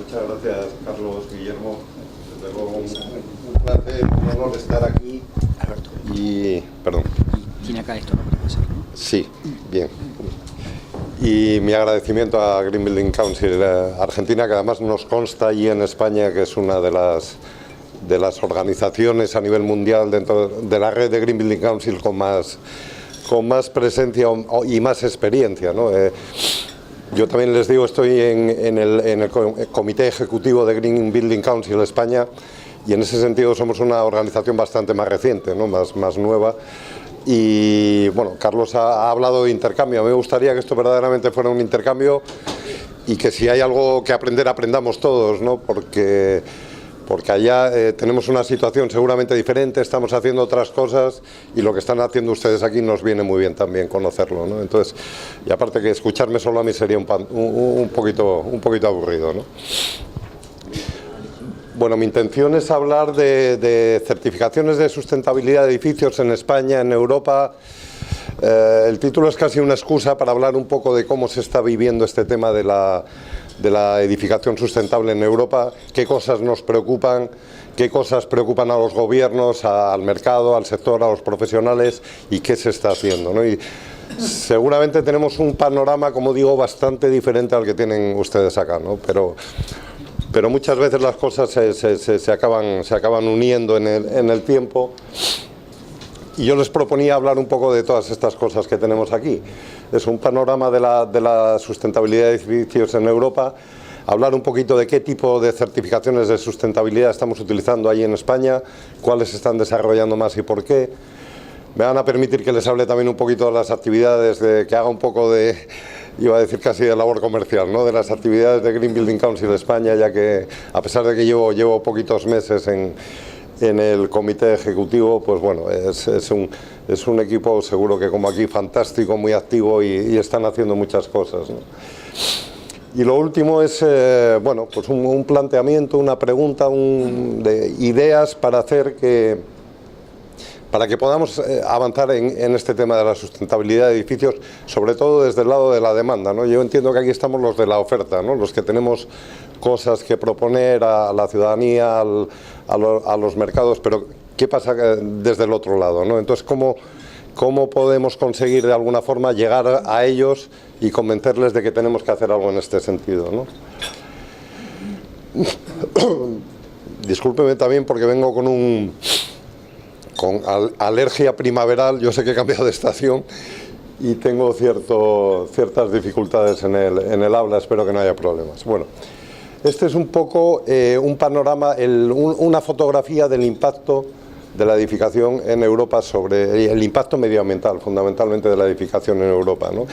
Muchas gracias, Carlos, Guillermo. Desde luego un placer, un honor estar aquí. Alberto. Y, perdón. Tiene acá esto, ¿no? Para pasar, ¿no? Sí, bien. Y mi agradecimiento a Green Building Council Argentina, que además nos consta allí en España que es una de las organizaciones a nivel mundial dentro de la red de Green Building Council con más presencia y más experiencia, ¿no? Yo también les digo, estoy en el Comité Ejecutivo de Green Building Council España, y en ese sentido somos una organización bastante más reciente, ¿no? más nueva. Y bueno, Carlos ha hablado de intercambio. A mí me gustaría que esto verdaderamente fuera un intercambio y que si hay algo que aprender, aprendamos todos, ¿no? Porque allá tenemos una situación seguramente diferente, estamos haciendo otras cosas y lo que están haciendo ustedes aquí nos viene muy bien también conocerlo, ¿no? Entonces, y aparte que escucharme solo a mí sería un poquito aburrido, ¿no? Bueno, mi intención es hablar de certificaciones de sustentabilidad de edificios en España, en Europa. El título es casi una excusa para hablar un poco de cómo se está viviendo este tema de la edificación sustentable en Europa, qué cosas nos preocupan, qué cosas preocupan a los gobiernos, al mercado, al sector, a los profesionales y qué se está haciendo, ¿no? Y seguramente tenemos un panorama, como digo, bastante diferente al que tienen ustedes acá, ¿no? Pero muchas veces las cosas se acaban uniendo en el tiempo. Y yo les proponía hablar un poco de todas estas cosas que tenemos aquí. Es un panorama de la sustentabilidad de edificios en Europa, hablar un poquito de qué tipo de certificaciones de sustentabilidad estamos utilizando ahí en España, cuáles se están desarrollando más y por qué. Me van a permitir que les hable también un poquito de las actividades, que haga un poco de, iba a decir casi de labor comercial, ¿no? De las actividades de Green Building Council España, ya que a pesar de que llevo poquitos meses en el comité ejecutivo, pues bueno, es un equipo seguro que como aquí fantástico, muy activo y están haciendo muchas cosas, ¿no? Y lo último es, bueno, pues un planteamiento, una pregunta, de ideas para hacer para que podamos avanzar en este tema de la sustentabilidad de edificios, sobre todo desde el lado de la demanda, ¿no? Yo entiendo que aquí estamos los de la oferta, ¿no? Los que tenemos cosas que proponer a la ciudadanía, a los mercados, pero ¿qué pasa desde el otro lado, ¿no? Entonces, ¿cómo podemos conseguir de alguna forma llegar a ellos y convencerles de que tenemos que hacer algo en este sentido, ¿no? Discúlpeme también porque vengo con alergia primaveral. Yo sé que he cambiado de estación y tengo ciertas dificultades en el habla, espero que no haya problemas. Bueno, este es un poco un panorama, una fotografía del impacto de la edificación en Europa sobre el impacto medioambiental, fundamentalmente de la edificación en Europa, ¿no?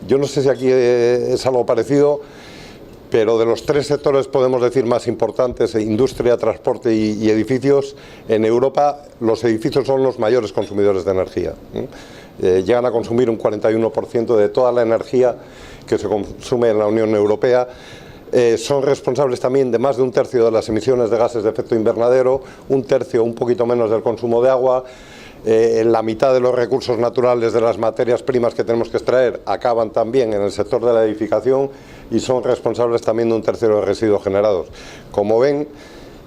Yo no sé si aquí es algo parecido, pero de los tres sectores podemos decir más importantes, industria, transporte y edificios, en Europa los edificios son los mayores consumidores de energía. Llegan a consumir un 41% de toda la energía que se consume en la Unión Europea. Son responsables también de más de un tercio de las emisiones de gases de efecto invernadero, un tercio, un poquito menos del consumo de agua. La mitad de los recursos naturales de las materias primas que tenemos que extraer acaban también en el sector de la edificación y son responsables también de un tercio de los residuos generados. Como ven,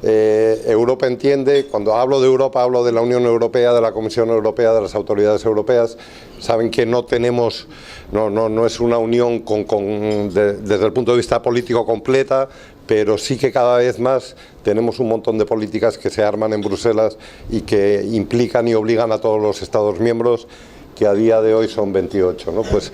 Europa entiende, cuando hablo de Europa hablo de la Unión Europea, de la Comisión Europea, de las autoridades europeas. Saben que no tenemos, no es una unión desde el punto de vista político completa, pero sí que cada vez más tenemos un montón de políticas que se arman en Bruselas y que implican y obligan a todos los Estados miembros, que a día de hoy son 28, ¿no? Pues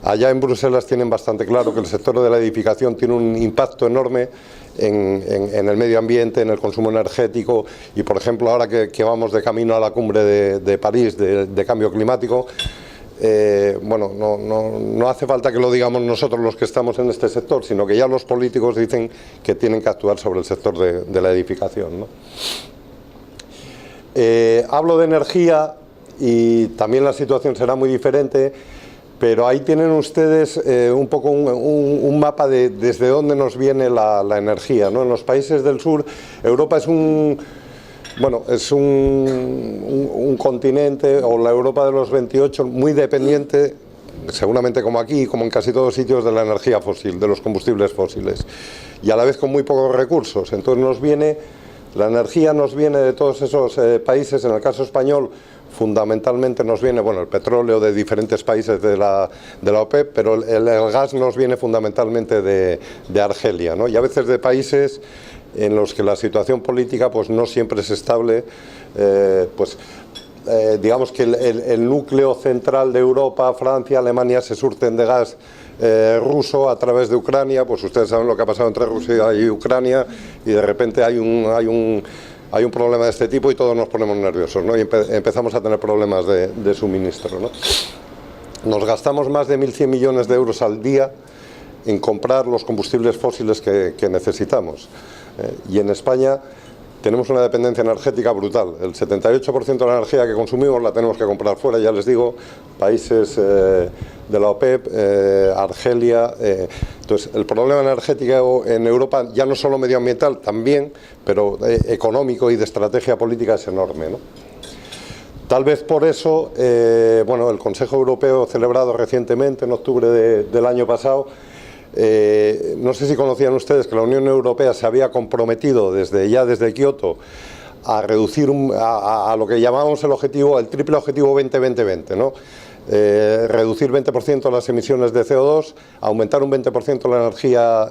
allá en Bruselas tienen bastante claro que el sector de la edificación tiene un impacto enorme en el medio ambiente, en el consumo energético y, por ejemplo, ahora que vamos de camino a la cumbre de París de cambio climático, bueno, no hace falta que lo digamos nosotros los que estamos en este sector, sino que ya los políticos dicen que tienen que actuar sobre el sector de la edificación, ¿no? Hablo de energía y también la situación será muy diferente, pero ahí tienen ustedes un poco un mapa de desde dónde nos viene la energía, ¿no? En los países del sur, Europa es un continente, o la Europa de los 28, muy dependiente seguramente como aquí, como en casi todos sitios, de la energía fósil, de los combustibles fósiles, y a la vez con muy pocos recursos. Entonces la energía nos viene de todos esos países. En el caso español, fundamentalmente nos viene, bueno, el petróleo de diferentes países de la OPEP, pero el gas nos viene fundamentalmente de Argelia, ¿no? Y a veces de países en los que la situación política pues no siempre es estable, digamos que el núcleo central de Europa, Francia, Alemania, se surten de gas ruso a través de Ucrania. Pues ustedes saben lo que ha pasado entre Rusia y Ucrania, y de repente hay un problema de este tipo y todos nos ponemos nerviosos, ¿no? Y empezamos a tener problemas de suministro, ¿no? Nos gastamos más de 1.100 millones de euros al día en comprar los combustibles fósiles que necesitamos. Y en España tenemos una dependencia energética brutal. El 78% de la energía que consumimos la tenemos que comprar fuera, ya les digo, países de la OPEP, Argelia. Entonces, el problema energético en Europa, ya no solo medioambiental, también, pero económico y de estrategia política, es enorme, ¿no? Tal vez por eso, bueno, el Consejo Europeo celebrado recientemente, en octubre del año pasado, no sé si conocían ustedes que la Unión Europea se había comprometido desde Kioto a reducir a lo que llamamos el triple objetivo 20-20-20, ¿no? Reducir 20% las emisiones de CO2, aumentar un 20% la energía,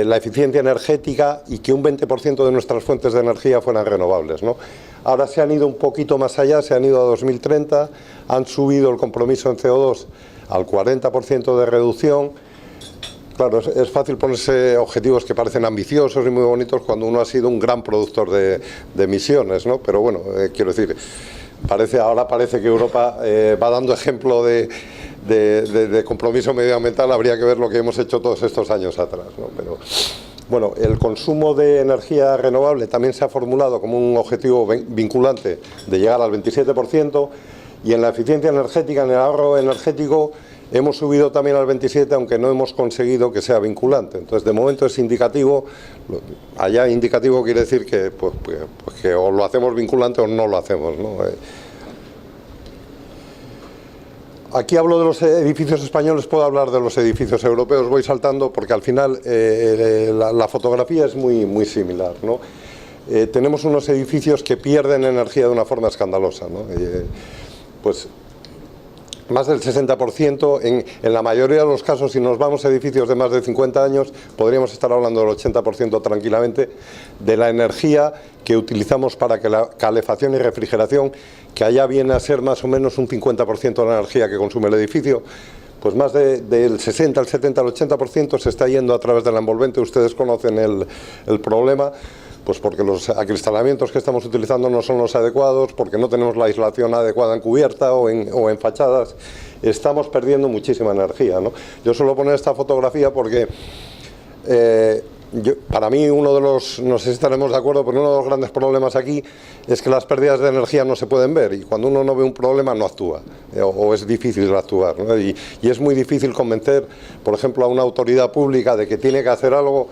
la eficiencia energética, y que un 20% de nuestras fuentes de energía fueran renovables, ¿no? Ahora se han ido un poquito más allá, se han ido a 2030, han subido el compromiso en CO2 al 40% de reducción. Claro, es fácil ponerse objetivos que parecen ambiciosos y muy bonitos cuando uno ha sido un gran productor de emisiones, ¿no? Pero bueno, quiero decir, ahora parece que Europa va dando ejemplo de compromiso medioambiental. Habría que ver lo que hemos hecho todos estos años atrás, ¿no? Pero bueno, el consumo de energía renovable también se ha formulado como un objetivo vinculante de llegar al 27%, y en la eficiencia energética, en el ahorro energético, hemos subido también al 27%, aunque no hemos conseguido que sea vinculante. Entonces, de momento es indicativo. Allá indicativo quiere decir que, que o lo hacemos vinculante o no lo hacemos, ¿no? Aquí hablo de los edificios españoles, puedo hablar de los edificios europeos, voy saltando porque al final la fotografía es muy similar, ¿no? Tenemos unos edificios que pierden energía de una forma escandalosa, ¿no? Pues más del 60%, en la mayoría de los casos, si nos vamos a edificios de más de 50 años, podríamos estar hablando del 80% tranquilamente, de la energía que utilizamos para que la calefacción y refrigeración, que allá viene a ser más o menos un 50% de la energía que consume el edificio, pues más del 60, el 70, el 80% se está yendo a través de la envolvente. Ustedes conocen el problema. Pues porque los acristalamientos que estamos utilizando no son los adecuados, porque no tenemos la aislación adecuada en cubierta o en fachadas. Estamos perdiendo muchísima energía, ¿no? Yo suelo poner esta fotografía porque para mí no sé si estaremos de acuerdo, pero uno de los grandes problemas aquí es que las pérdidas de energía no se pueden ver, y cuando uno no ve un problema no actúa, o es difícil actuar, ¿no? Y es muy difícil convencer, por ejemplo, a una autoridad pública de que tiene que hacer algo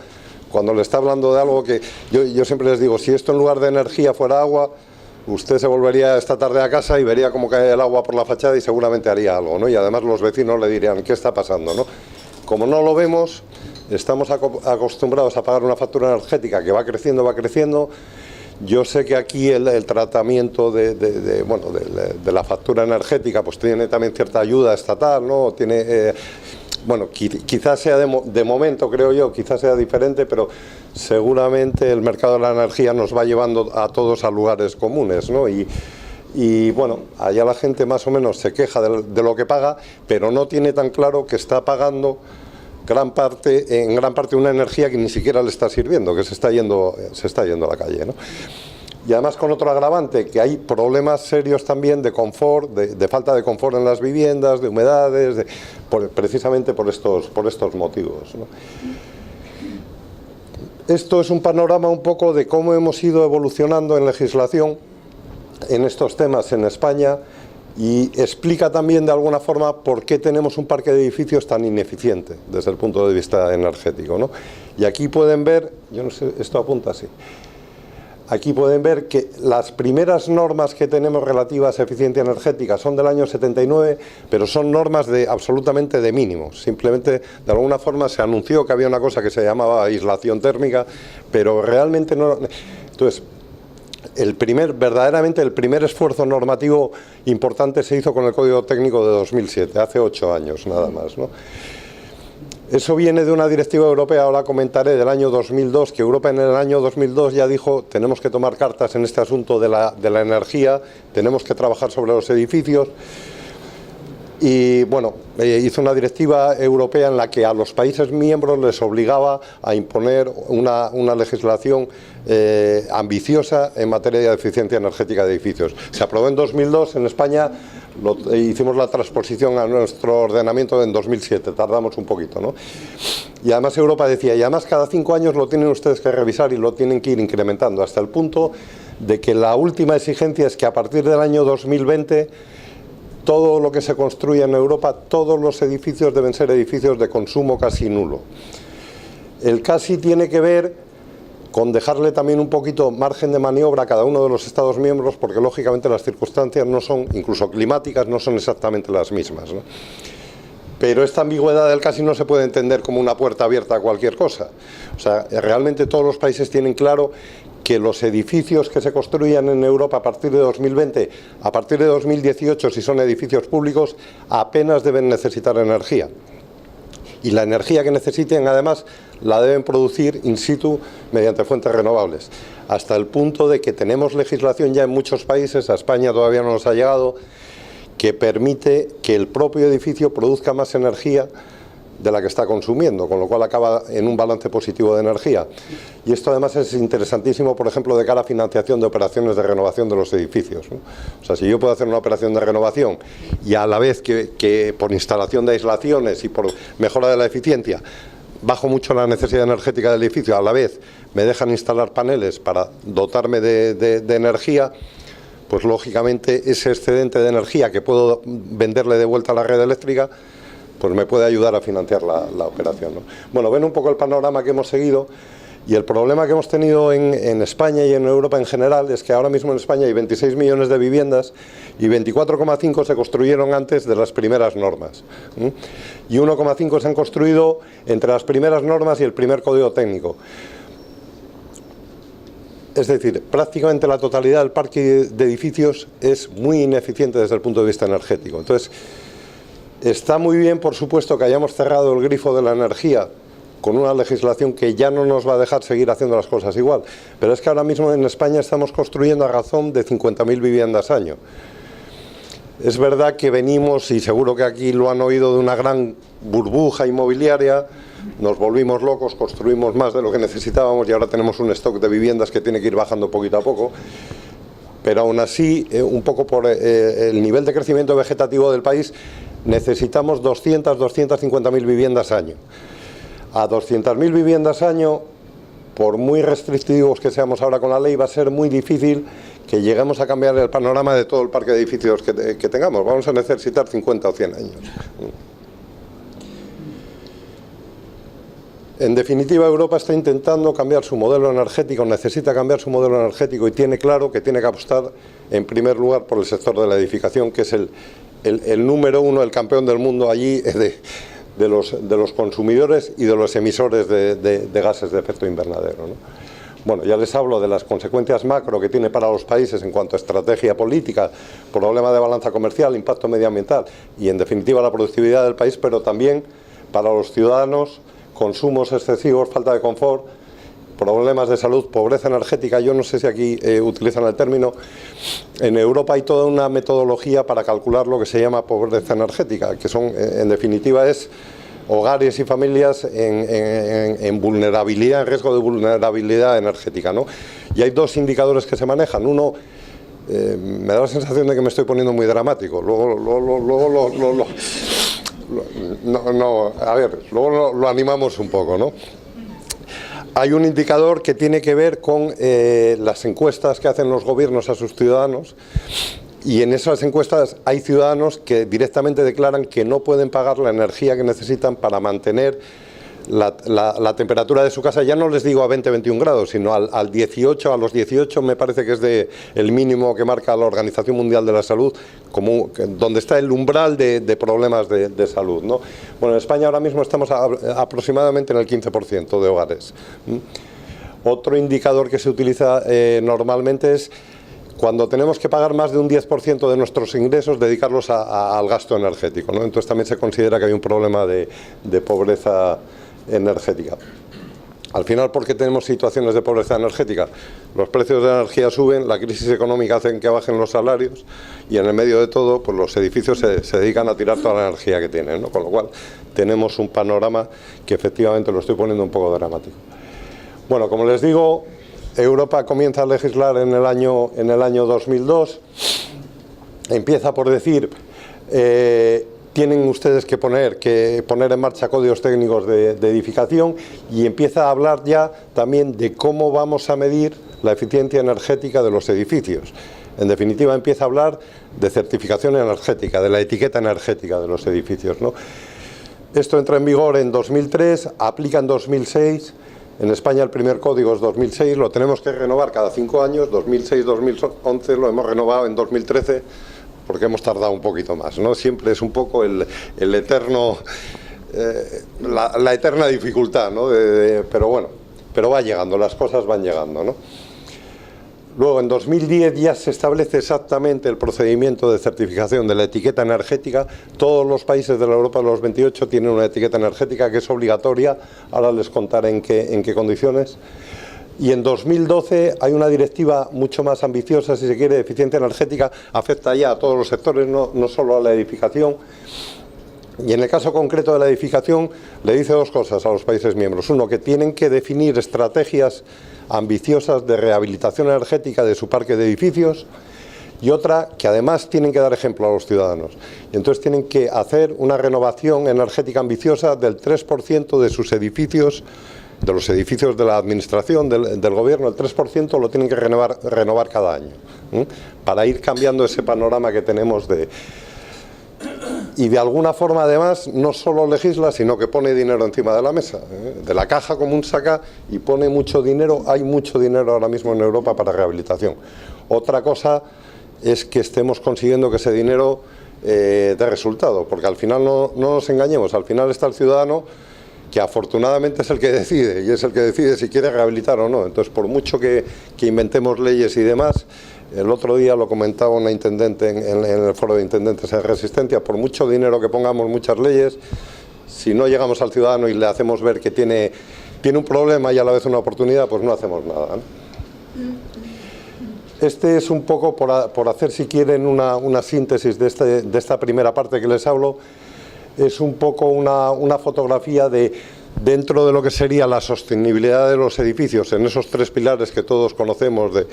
cuando le está hablando de algo que yo siempre les digo: si esto en lugar de energía fuera agua, usted se volvería esta tarde a casa y vería cómo cae el agua por la fachada y seguramente haría algo, ¿no? Y además los vecinos le dirían: ¿qué está pasando?, ¿no? Como no lo vemos, estamos acostumbrados a pagar una factura energética que va creciendo. Yo sé que aquí el tratamiento de la factura energética pues tiene también cierta ayuda estatal, ¿no? Tiene... bueno, quizás sea de momento, creo yo, quizás sea diferente, pero seguramente el mercado de la energía nos va llevando a todos a lugares comunes, ¿no? Y bueno, allá la gente más o menos se queja de lo que paga, pero no tiene tan claro que está pagando en gran parte una energía que ni siquiera le está sirviendo, que se está yendo a la calle, ¿no? Y además con otro agravante, que hay problemas serios también de confort, de falta de confort en las viviendas, de humedades, precisamente por estos motivos, ¿no? Esto es un panorama un poco de cómo hemos ido evolucionando en legislación en estos temas en España, y explica también de alguna forma por qué tenemos un parque de edificios tan ineficiente desde el punto de vista energético, ¿no? Y aquí pueden ver, yo no sé, esto apunta así. Aquí pueden ver que las primeras normas que tenemos relativas a eficiencia energética son del año 79, pero son normas absolutamente de mínimos. Simplemente, de alguna forma, se anunció que había una cosa que se llamaba aislación térmica, pero realmente no. Entonces, verdaderamente el primer esfuerzo normativo importante se hizo con el Código Técnico de 2007, hace 8 años nada más, ¿no? Eso viene de una directiva europea, ahora comentaré, del año 2002, que Europa en el año 2002 ya dijo: tenemos que tomar cartas en este asunto de la energía, tenemos que trabajar sobre los edificios. Y bueno, hizo una directiva europea en la que a los países miembros les obligaba a imponer una legislación ambiciosa en materia de eficiencia energética de edificios. Se aprobó en 2002, en España hicimos la transposición a nuestro ordenamiento en 2007, tardamos un poquito, ¿no? Y además Europa decía, y además cada 5 años lo tienen ustedes que revisar y lo tienen que ir incrementando, hasta el punto de que la última exigencia es que a partir del año 2020 todo lo que se construya en Europa, todos los edificios deben ser edificios de consumo casi nulo. El casi tiene que ver con dejarle también un poquito margen de maniobra a cada uno de los Estados miembros, porque lógicamente las circunstancias no son, incluso climáticas, no son exactamente las mismas, ¿no? Pero esta ambigüedad del casi no se puede entender como una puerta abierta a cualquier cosa. O sea, realmente todos los países tienen claro que los edificios que se construyan en Europa a partir de 2020, a partir de 2018, si son edificios públicos, apenas deben necesitar energía. Y la energía que necesiten, además, la deben producir in situ mediante fuentes renovables. Hasta el punto de que tenemos legislación ya en muchos países, a España todavía no nos ha llegado, que permite que el propio edificio produzca más energía de la que está consumiendo, con lo cual acaba en un balance positivo de energía. Y esto además es interesantísimo, por ejemplo, de cara a financiación de operaciones de renovación de los edificios, ¿no? O sea, si yo puedo hacer una operación de renovación y a la vez que por instalación de aislaciones y por mejora de la eficiencia bajo mucho la necesidad energética del edificio, a la vez me dejan instalar paneles para dotarme de energía, pues lógicamente ese excedente de energía que puedo venderle de vuelta a la red eléctrica, pues me puede ayudar a financiar la operación, ¿no? Bueno, ven un poco el panorama que hemos seguido, y el problema que hemos tenido en España y en Europa en general es que ahora mismo en España hay 26 millones de viviendas y 24,5 se construyeron antes de las primeras normas, ¿sí? Y 1,5 se han construido entre las primeras normas y el primer Código Técnico. Es decir, prácticamente la totalidad del parque de edificios es muy ineficiente desde el punto de vista energético. Entonces, está muy bien, por supuesto, que hayamos cerrado el grifo de la energía con una legislación que ya no nos va a dejar seguir haciendo las cosas igual. Pero es que ahora mismo en España estamos construyendo a razón de 50.000 viviendas año. Es verdad que venimos, y seguro que aquí lo han oído, de una gran burbuja inmobiliaria, nos volvimos locos, construimos más de lo que necesitábamos y ahora tenemos un stock de viviendas que tiene que ir bajando poquito a poco. Pero aún así, un poco por el nivel de crecimiento vegetativo del país, necesitamos 250.000 viviendas año. A 200.000 viviendas año, por muy restrictivos que seamos ahora con la ley, va a ser muy difícil que lleguemos a cambiar el panorama de todo el parque de edificios que tengamos. Vamos a necesitar 50 o 100 años. En definitiva, Europa está intentando cambiar su modelo energético, necesita cambiar su modelo energético y tiene claro que tiene que apostar en primer lugar por el sector de la edificación, que es el número uno, el campeón del mundo allí de los consumidores y de los emisores de gases de efecto invernadero, ¿no? Bueno, ya les hablo de las consecuencias macro que tiene para los países en cuanto a estrategia política, problema de balanza comercial, impacto medioambiental y en definitiva la productividad del país, pero también para los ciudadanos, consumos excesivos, falta de confort, problemas de salud, pobreza energética. Yo no sé si aquí utilizan el término. En Europa hay toda una metodología para calcular lo que se llama pobreza energética, que son, en definitiva, es hogares y familias en vulnerabilidad, en riesgo de vulnerabilidad energética, ¿no? Y hay dos indicadores que se manejan. Uno, me da la sensación de que me estoy poniendo muy dramático. Luego lo animamos un poco, ¿no? Hay un indicador que tiene que ver con las encuestas que hacen los gobiernos a sus ciudadanos, y en esas encuestas hay ciudadanos que directamente declaran que no pueden pagar la energía que necesitan para mantener la temperatura de su casa, ya no les digo a 20-21 grados, sino al 18, a los 18 me parece que es el mínimo que marca la Organización Mundial de la Salud, como donde está el umbral de problemas de salud, ¿no? Bueno, en España ahora mismo estamos aproximadamente en el 15% de hogares. Otro indicador que se utiliza normalmente es cuando tenemos que pagar más de un 10% de nuestros ingresos, dedicarlos al gasto energético, ¿no? Entonces también se considera que hay un problema de pobreza energética. Al final, ¿por qué tenemos situaciones de pobreza energética? Los precios de la energía suben, la crisis económica hace que bajen los salarios y en el medio de todo, pues los edificios se dedican a tirar toda la energía que tienen, ¿no? Con lo cual tenemos un panorama que efectivamente lo estoy poniendo un poco dramático. Bueno, como les digo, Europa comienza a legislar en el año 2002, empieza por decir, tienen ustedes que poner en marcha códigos técnicos de edificación y empieza a hablar ya también de cómo vamos a medir la eficiencia energética de los edificios. En definitiva, empieza a hablar de certificación energética, de la etiqueta energética de los edificios, ¿no? Esto entra en vigor en 2003, aplica en 2006. En España el primer código es 2006, lo tenemos que renovar cada 5 años, 2006-2011, lo hemos renovado en 2013, porque hemos tardado un poquito más, ¿no? Siempre es un poco el eterno, la eterna dificultad, ¿no? Pero bueno, pero va llegando, las cosas van llegando, ¿no? Luego, en 2010 ya se establece exactamente el procedimiento de certificación de la etiqueta energética. Todos los países de la Europa de los 28 tienen una etiqueta energética que es obligatoria. Ahora les contaré en qué condiciones. Y en 2012 hay una directiva mucho más ambiciosa, si se quiere, de eficiencia energética. Afecta ya a todos los sectores, no solo a la edificación. Y en el caso concreto de la edificación, le dice dos cosas a los países miembros. Uno, que tienen que definir estrategias ambiciosas de rehabilitación energética de su parque de edificios, y otra, que además tienen que dar ejemplo a los ciudadanos. Y entonces tienen que hacer una renovación energética ambiciosa del 3% de sus edificios, de los edificios de la administración, del gobierno. El 3% lo tienen que renovar cada año, para ir cambiando ese panorama que tenemos y de alguna forma además no solo legisla, sino que pone dinero encima de la mesa, de la caja común saca y pone mucho dinero. Hay mucho dinero ahora mismo en Europa para rehabilitación. Otra cosa es que estemos consiguiendo que ese dinero dé resultado, porque al final no nos engañemos, al final está el ciudadano, que afortunadamente es el que decide, y es el que decide si quiere rehabilitar o no. Entonces, por mucho que inventemos leyes y demás, el otro día lo comentaba una intendente en el foro de intendentes en Resistencia, por mucho dinero que pongamos, muchas leyes, si no llegamos al ciudadano y le hacemos ver que tiene un problema y a la vez una oportunidad, pues no hacemos nada, ¿no? Este es un poco por hacer, si quieren, una síntesis de esta primera parte que les hablo. Es un poco una fotografía dentro de lo que sería la sostenibilidad de los edificios, en esos tres pilares que todos conocemos de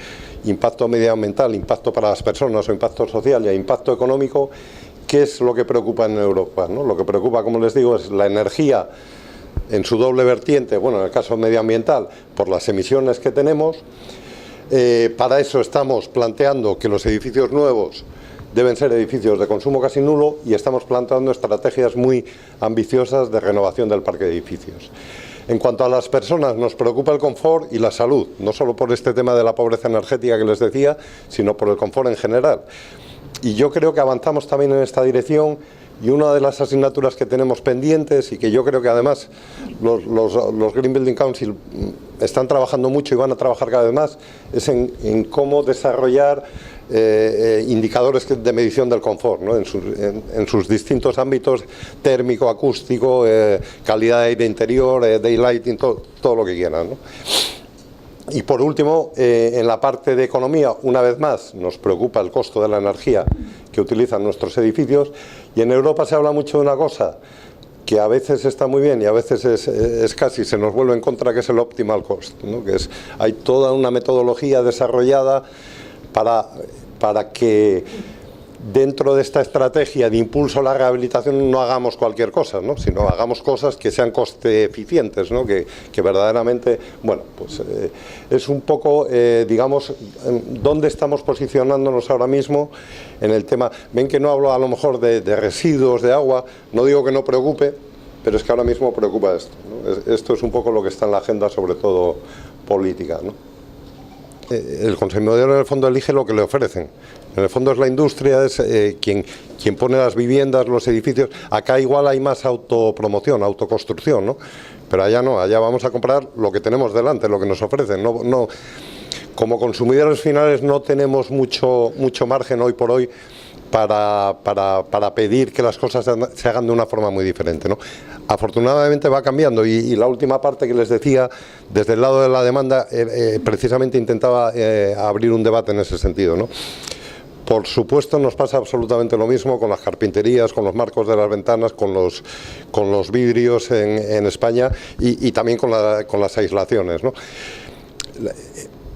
impacto medioambiental, impacto para las personas o impacto social y impacto económico. ¿Qué es lo que preocupa en Europa, ¿no? Lo que preocupa, como les digo, es la energía en su doble vertiente, bueno, en el caso medioambiental, por las emisiones que tenemos. Para eso estamos planteando que los edificios nuevos deben ser edificios de consumo casi nulo y estamos planteando estrategias muy ambiciosas de renovación del parque de edificios. En cuanto a las personas, nos preocupa el confort y la salud, no solo por este tema de la pobreza energética que les decía, sino por el confort en general. Y yo creo que avanzamos también en esta dirección, y una de las asignaturas que tenemos pendientes y que yo creo que además los Green Building Council están trabajando mucho y van a trabajar cada vez más, es en cómo desarrollar indicadores de medición del confort, ¿no? en sus distintos ámbitos: térmico, acústico, calidad de aire interior, daylighting, todo lo que quieran, ¿no? Y por último, en la parte de economía, una vez más, nos preocupa el costo de la energía que utilizan nuestros edificios, y en Europa se habla mucho de una cosa que a veces está muy bien y a veces es casi se nos vuelve en contra, que es el optimal cost, ¿no? Hay toda una metodología desarrollada para que dentro de esta estrategia de impulso a la rehabilitación no hagamos cualquier cosa, ¿no? Sino hagamos cosas que sean coste eficientes, ¿no? Que verdaderamente, bueno, pues es un poco, digamos, dónde estamos posicionándonos ahora mismo en el tema. Ven que no hablo a lo mejor de residuos de agua, no digo que no preocupe, pero es que ahora mismo preocupa esto, ¿no? Esto es un poco lo que está en la agenda, sobre todo política, ¿no? El consumidor en el fondo elige lo que le ofrecen. En el fondo es la industria, es quien pone las viviendas, los edificios. Acá igual hay más autopromoción, autoconstrucción, ¿no? Pero allá no, allá vamos a comprar lo que tenemos delante, lo que nos ofrecen. No, como consumidores finales no tenemos mucho margen hoy por hoy para pedir que las cosas se hagan de una forma muy diferente, ¿no? Afortunadamente va cambiando y la última parte que les decía, desde el lado de la demanda, precisamente intentaba abrir un debate en ese sentido, ¿no? Por supuesto nos pasa absolutamente lo mismo con las carpinterías, con los marcos de las ventanas, con los vidrios en España y también con las aislaciones, ¿no?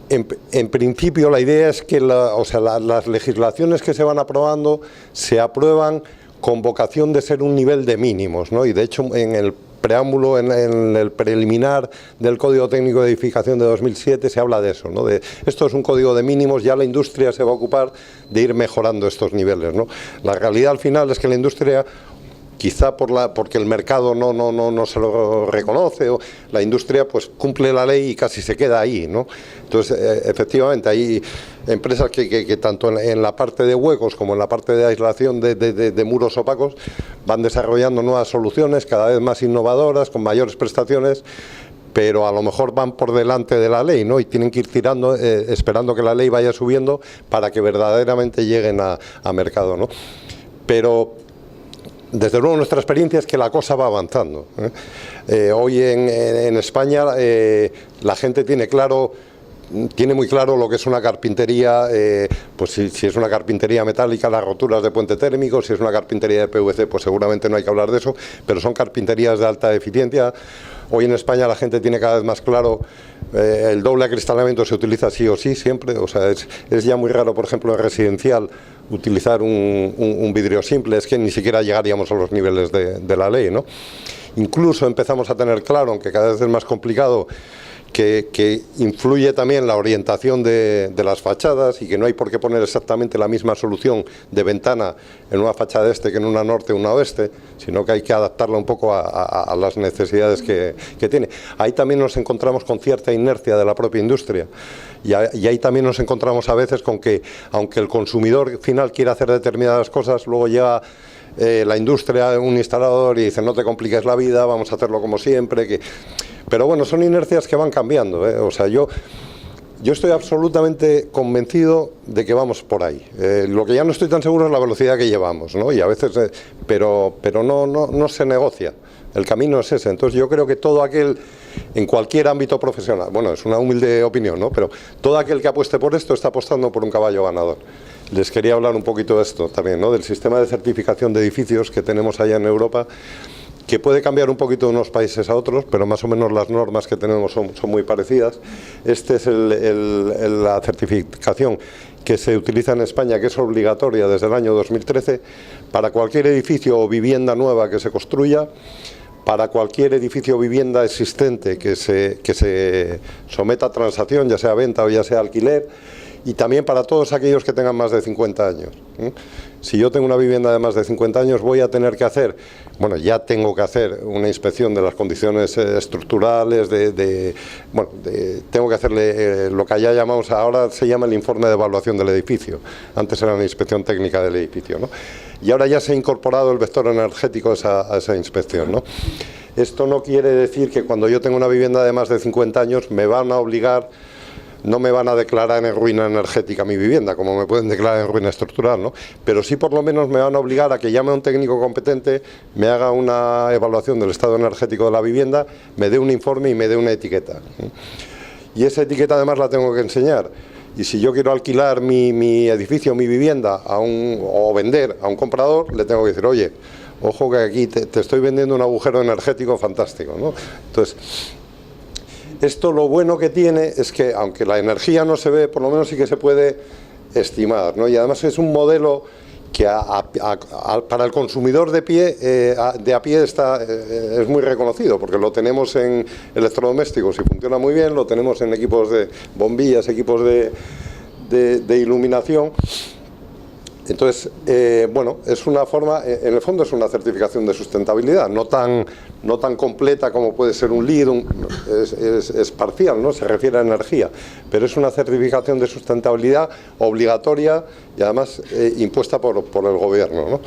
En principio la idea es que las legislaciones que se van aprobando se aprueban con vocación de ser un nivel de mínimos, ¿no? Y de hecho en el preámbulo, en el preliminar del Código Técnico de Edificación de 2007 se habla de eso, ¿no? Esto es un código de mínimos, ya la industria se va a ocupar de ir mejorando estos niveles, ¿no? La realidad al final es que la industria, quizá porque el mercado no se lo reconoce, o la industria pues cumple la ley y casi se queda ahí, ¿no? Entonces, efectivamente, hay empresas que tanto en la parte de huecos como en la parte de aislación de muros opacos van desarrollando nuevas soluciones cada vez más innovadoras, con mayores prestaciones, pero a lo mejor van por delante de la ley, ¿no? Y tienen que ir tirando, esperando que la ley vaya subiendo para que verdaderamente lleguen a mercado, ¿no? Pero desde luego nuestra experiencia es que la cosa va avanzando, ¿eh? Hoy en España la gente tiene muy claro lo que es una carpintería, pues si es una carpintería metálica, las roturas de puente térmico, si es una carpintería de PVC, pues seguramente no hay que hablar de eso, pero son carpinterías de alta eficiencia. Hoy en España la gente tiene cada vez más claro, el doble acristalamiento se utiliza sí o sí, siempre, o sea, es ya muy raro, por ejemplo, en residencial, utilizar un vidrio simple, es que ni siquiera llegaríamos a los niveles de la ley, ¿no? Incluso empezamos a tener claro, aunque cada vez es más complicado, que influye también la orientación de las fachadas y que no hay por qué poner exactamente la misma solución de ventana en una fachada este que en una norte o una oeste, sino que hay que adaptarla un poco a las necesidades que tiene. Ahí también nos encontramos con cierta inercia de la propia industria y ahí también nos encontramos a veces con que, aunque el consumidor final quiera hacer determinadas cosas, luego llega la industria, un instalador, y dice: no te compliques la vida, vamos a hacerlo como siempre. Pero bueno, son inercias que van cambiando, ¿eh? O sea, yo estoy absolutamente convencido de que vamos por ahí. Lo que ya no estoy tan seguro es la velocidad que llevamos, ¿no? Y a veces, pero no se negocia. El camino es ese. Entonces yo creo que todo aquel, en cualquier ámbito profesional, bueno, es una humilde opinión, ¿no? Pero todo aquel que apueste por esto está apostando por un caballo ganador. Les quería hablar un poquito de esto también, ¿no? Del sistema de certificación de edificios que tenemos allá en Europa, que puede cambiar un poquito de unos países a otros, pero más o menos las normas que tenemos son muy parecidas. Este es la certificación que se utiliza en España, que es obligatoria desde el año 2013, para cualquier edificio o vivienda nueva que se construya, para cualquier edificio o vivienda existente que se someta a transacción, ya sea venta o ya sea alquiler, y también para todos aquellos que tengan más de 50 años. Si yo tengo una vivienda de más de 50 años, voy a tener que hacer, bueno, ya tengo que hacer una inspección de las condiciones estructurales, tengo que hacerle lo que allá llamamos, ahora se llama el informe de evaluación del edificio, antes era una inspección técnica del edificio, ¿no? Y ahora ya se ha incorporado el vector energético a esa inspección, ¿no? Esto no quiere decir que cuando yo tengo una vivienda de más de 50 años me van a obligar, no me van a declarar en ruina energética mi vivienda, como me pueden declarar en ruina estructural, ¿no? Pero sí por lo menos me van a obligar a que llame a un técnico competente, me haga una evaluación del estado energético de la vivienda, me dé un informe y me dé una etiqueta. Y esa etiqueta además la tengo que enseñar. Y si yo quiero alquilar mi edificio, mi vivienda, o vender a un comprador, le tengo que decir: oye, ojo que aquí te estoy vendiendo un agujero energético fantástico, ¿no? Entonces, esto lo bueno que tiene es que, aunque la energía no se ve, por lo menos sí que se puede estimar, ¿no? Y además es un modelo que para el consumidor de a pie es muy reconocido, porque lo tenemos en electrodomésticos y funciona muy bien, lo tenemos en equipos de bombillas, equipos de iluminación. Entonces, bueno, es una forma, en el fondo es una certificación de sustentabilidad, no tan completa como puede ser un LEED, es parcial, ¿no? Se refiere a energía, pero es una certificación de sustentabilidad obligatoria y además impuesta por el gobierno, ¿no?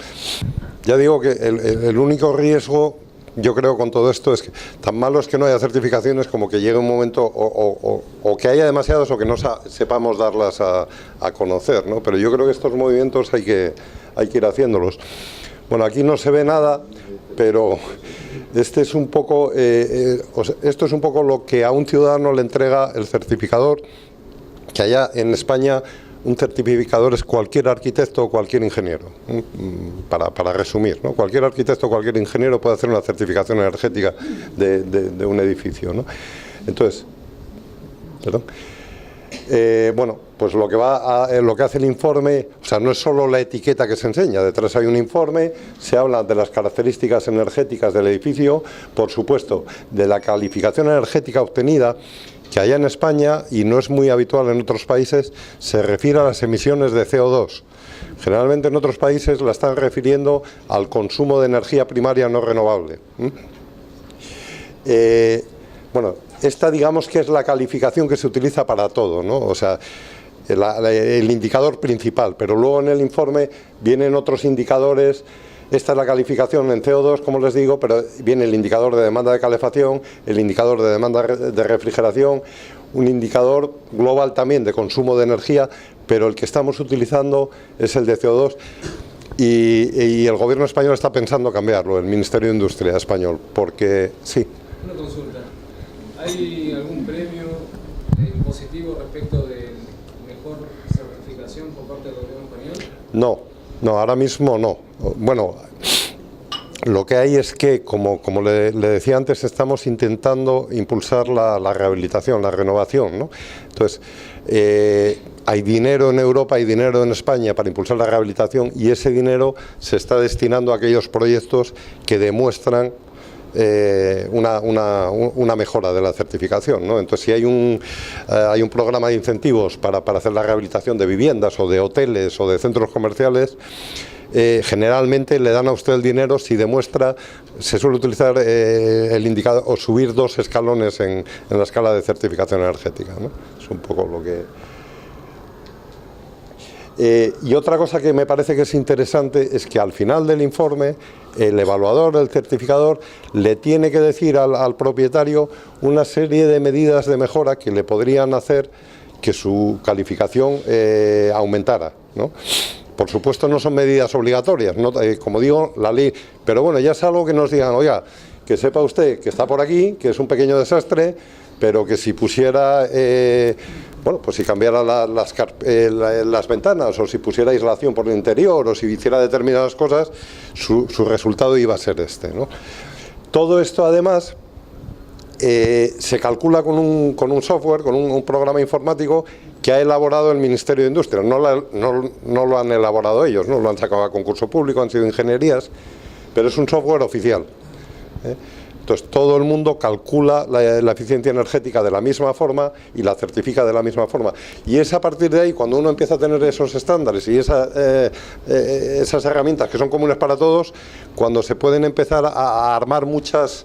Ya digo que el único riesgo, yo creo, con todo esto es que tan malo es que no haya certificaciones como que llegue un momento o que haya demasiadas o que no sepamos darlas a conocer, ¿no? Pero yo creo que estos movimientos hay que ir haciéndolos. Bueno, aquí no se ve nada, pero esto es un poco lo que a un ciudadano le entrega el certificador, que allá en España un certificador es cualquier arquitecto o cualquier ingeniero, para resumir, ¿no? Cualquier arquitecto o cualquier ingeniero puede hacer una certificación energética de un edificio, ¿no? Entonces, perdón. Bueno, pues lo que hace el informe, o sea, no es solo la etiqueta que se enseña, detrás hay un informe, se habla de las características energéticas del edificio, por supuesto, de la calificación energética obtenida, que allá en España, y no es muy habitual en otros países, se refiere a las emisiones de CO2. Generalmente en otros países la están refiriendo al consumo de energía primaria no renovable. Bueno, esta digamos que es la calificación que se utiliza para todo, ¿no? O sea, el indicador principal, pero luego en el informe vienen otros indicadores. Esta es la calificación en CO2, como les digo, pero viene el indicador de demanda de calefacción, el indicador de demanda de refrigeración, un indicador global también de consumo de energía, pero el que estamos utilizando es el de CO2 y el gobierno español está pensando cambiarlo, el Ministerio de Industria español, porque sí. Una consulta, ¿hay algún premio impositivo respecto de mejor certificación por parte del gobierno español? No, ahora mismo no. Bueno, lo que hay es que, como le decía antes, estamos intentando impulsar la rehabilitación, la renovación, ¿no? Entonces, hay dinero en Europa, hay dinero en España para impulsar la rehabilitación y ese dinero se está destinando a aquellos proyectos que demuestran una mejora de la certificación, ¿no? Entonces, si hay un programa de incentivos para hacer la rehabilitación de viviendas o de hoteles o de centros comerciales, generalmente le dan a usted el dinero si demuestra, se suele utilizar el indicador o subir 2 escalones en la escala de certificación energética, ¿no? Es un poco lo que... y otra cosa que me parece que es interesante es que al final del informe el evaluador, el certificador, le tiene que decir al propietario una serie de medidas de mejora que le podrían hacer que su calificación aumentara, ¿no? Por supuesto no son medidas obligatorias, ¿no? Como digo, la ley, pero bueno, ya es algo que nos digan, oiga, que sepa usted que está por aquí, que es un pequeño desastre, pero que si pusiera... bueno, pues si cambiara las ventanas o si pusiera aislación por el interior o si hiciera determinadas cosas, su resultado iba a ser este, ¿no? Todo esto además se calcula con un software, con un programa informático que ha elaborado el Ministerio de Industria. No lo han elaborado ellos, no lo han sacado a concurso público, han sido ingenierías, pero es un software oficial, ¿eh? Entonces, todo el mundo calcula la eficiencia energética de la misma forma y la certifica de la misma forma. Y es a partir de ahí, cuando uno empieza a tener esos estándares y esas herramientas que son comunes para todos, cuando se pueden empezar a armar muchas